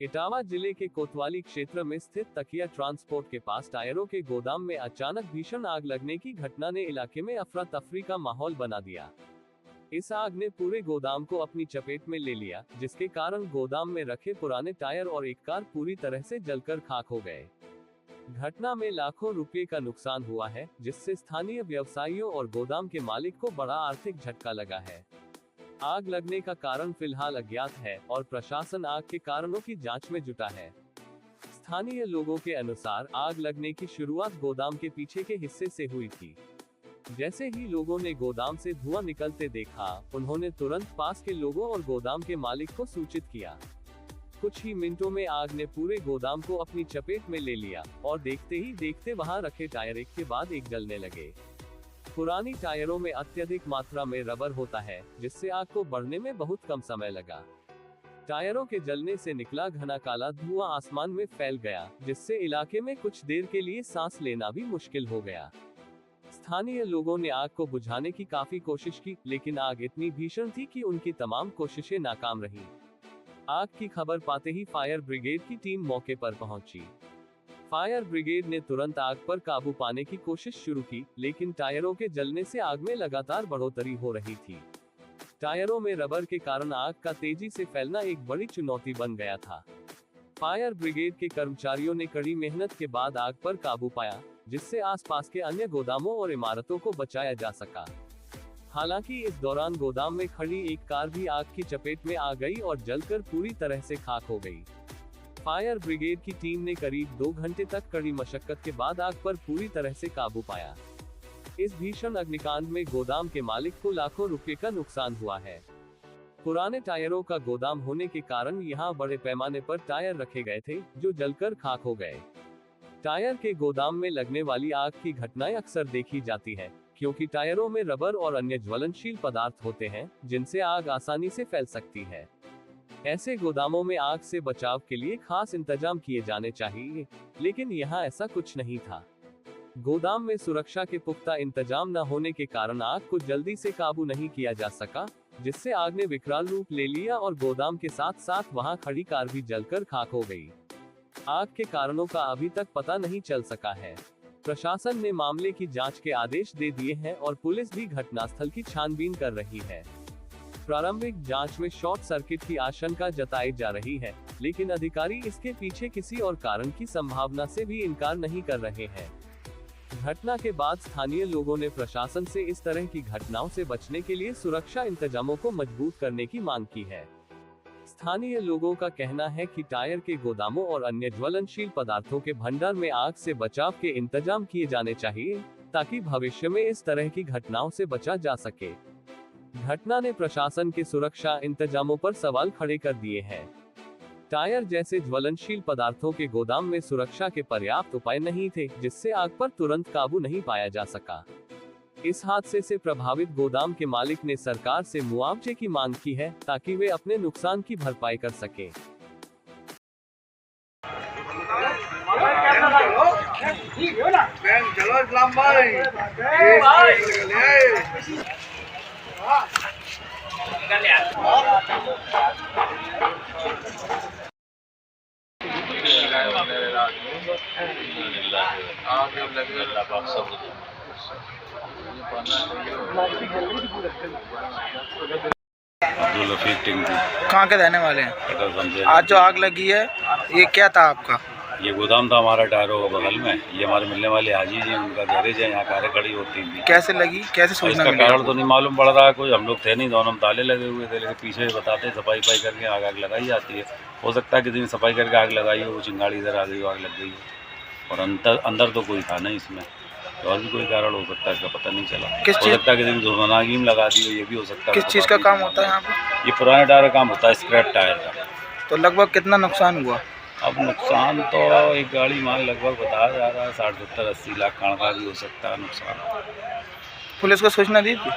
इटावा जिले के कोतवाली क्षेत्र में स्थित तकिया ट्रांसपोर्ट के पास टायरों के गोदाम में अचानक भीषण आग लगने की घटना ने इलाके में अफरा तफरी का माहौल बना दिया। इस आग ने पूरे गोदाम को अपनी चपेट में ले लिया, जिसके कारण गोदाम में रखे पुराने टायर और एक कार पूरी तरह से जलकर खाक हो गए। घटना में लाखों रुपए का नुकसान हुआ है, जिससे स्थानीय व्यवसायियों और गोदाम के मालिक को बड़ा आर्थिक झटका लगा है। आग लगने का कारण फिलहाल अज्ञात है और प्रशासन आग के कारणों की जांच में जुटा है। स्थानीय लोगों के अनुसार आग लगने की शुरुआत गोदाम के पीछे के हिस्से से हुई थी। जैसे ही लोगों ने गोदाम से धुआं निकलते देखा, उन्होंने तुरंत पास के लोगों और गोदाम के मालिक को सूचित किया। कुछ ही मिनटों में आग ने पूरे गोदाम को अपनी चपेट में ले लिया और देखते ही देखते वहां रखे टायर एक के बाद एक जलने लगे। पुरानी टायरों में अत्यधिक मात्रा में रबर होता है, जिससे आग को बढ़ने में बहुत कम समय लगा। टायरों के जलने से निकला घना काला धुआं आसमान में फैल गया, जिससे इलाके में कुछ देर के लिए सांस लेना भी मुश्किल हो गया। स्थानीय लोगों ने आग को बुझाने की काफी कोशिश की, लेकिन आग इतनी भीषण थी कि उनकी तमाम कोशिशें नाकाम रहीं। आग की खबर पाते ही फायर ब्रिगेड की टीम मौके पर पहुंची। फायर ब्रिगेड ने तुरंत आग पर काबू पाने की कोशिश शुरू की, लेकिन टायरों के जलने से आग में लगातार बढ़ोतरी हो रही थी। टायरों में रबर के कारण आग का तेजी से फैलना एक बड़ी चुनौती बन गया था। फायर ब्रिगेड के कर्मचारियों ने कड़ी मेहनत के बाद आग पर काबू पाया, जिससे आसपास के अन्य गोदामों और इमारतों को बचाया जा सका। हालांकि इस दौरान गोदाम में खड़ी एक कार भी आग की चपेट में आ गई और जलकर पूरी तरह से खाक हो गई। फायर ब्रिगेड की टीम ने करीब 2 घंटे तक कड़ी मशक्कत के बाद आग पर पूरी तरह से काबू पाया। इस भीषण अग्निकांड में गोदाम के मालिक को लाखों रुपए का नुकसान हुआ है। पुराने टायरों का गोदाम होने के कारण यहां बड़े पैमाने पर टायर रखे गए थे, जो जलकर खाक हो गए। टायर के गोदाम में लगने वाली आग की घटनाएं अक्सर देखी जाती है, क्योंकि टायरों में रबर और अन्य ज्वलनशील पदार्थ होते हैं, जिनसे आग आसानी से फैल सकती है। ऐसे गोदामों में आग से बचाव के लिए खास इंतजाम किए जाने चाहिए, लेकिन यहाँ ऐसा कुछ नहीं था। गोदाम में सुरक्षा के पुख्ता इंतजाम न होने के कारण आग को जल्दी से काबू नहीं किया जा सका, जिससे आग ने विकराल रूप ले लिया और गोदाम के साथ साथ वहां खड़ी कार भी जलकर खाक हो गई। आग के कारणों का अभी तक पता नहीं चल सका है। प्रशासन ने मामले की जांच के आदेश दे दिए हैं और पुलिस भी घटनास्थल की छानबीन कर रही है। प्रारंभिक जांच में शॉर्ट सर्किट की आशंका जताई जा रही है, लेकिन अधिकारी इसके पीछे किसी और कारण की संभावना से भी इनकार नहीं कर रहे हैं। घटना के बाद स्थानीय लोगों ने प्रशासन से इस तरह की घटनाओं से बचने के लिए सुरक्षा इंतजामों को मजबूत करने की मांग की है। स्थानीय लोगों का कहना है कि टायर के गोदामों और अन्य ज्वलनशील पदार्थों के भंडार में आग से बचाव के इंतजाम किए जाने चाहिए, ताकि भविष्य में इस तरह की घटनाओं से बचा जा सके। घटना ने प्रशासन के सुरक्षा इंतजामों पर सवाल खड़े कर दिए हैं। टायर जैसे ज्वलनशील पदार्थों के गोदाम में सुरक्षा के पर्याप्त उपाय नहीं थे, जिससे आग पर तुरंत काबू नहीं पाया जा सका। इस हादसे से प्रभावित गोदाम के मालिक ने सरकार से मुआवजे की मांग की है, ताकि वे अपने नुकसान की भरपाई कर सके। कहाँ के रहने वाले हैं? आज जो आग लगी है, ये क्या था आपका? ये गोदाम था हमारा टायरों के बगल में। ये हमारे मिलने वाले हाजी जी, उनका गैरेज है, यहाँ कारें खड़ी होती थी। कैसे लगी, कैसे सूचना इसका मिली? कारण तो नहीं मालूम पड़ रहा है, कोई हम लोग थे नहीं, दोनों में ताले लगे हुए थे, लेकिन पीछे बताते सफाई करके आग लगाई जाती है। हो सकता है किसी ने सफाई करके आग लगाई हो, वो चिंगाड़ी इधर आ गई हो, आग लग गई हो। और अंदर तो कोई था नहीं इसमें, तो और भी कोई कारण हो सकता है, इसका पता नहीं चला। हो सकता है किसी ने धुआंगी में लगा दी हो, ये भी हो सकता है। किस चीज़ का काम होता है यहाँ पे? ये पुराने टायर का काम होता है, स्क्रैप टायर का। तो लगभग कितना नुकसान हुआ? अब नुकसान तो एक गाड़ी मान लगभग बताया जा रहा है 60-70-80 लाख का भी हो सकता है नुकसान। पुलिस को सूचना दी थी?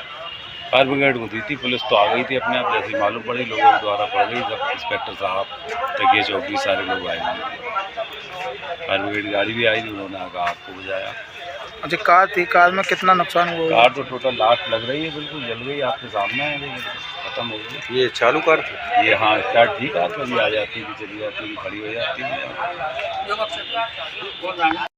फायर ब्रिगेड को दी थी, पुलिस तो आ गई थी अपने आप, जैसी मालूम पड़ी लोगों के द्वारा पड़ गई। जब इंस्पेक्टर साहब, तकिया चौकी, सारे लोग आए, फायर ब्रिगेड की गाड़ी भी आई थी, उन्होंने आकर आग को बुझाया। अच्छा, कार थी, कार में कितना नुकसान हुआ? कार तो टोटल 8 लग रही है, बिल्कुल जल गई, आपके सामने है, लेकिन खत्म हो गई। ये चालू कार थी? ये हाँ स्टार्ट ठीक है, कभी आ जाती थी, चली जाती थी, खड़ी हो जाती थी।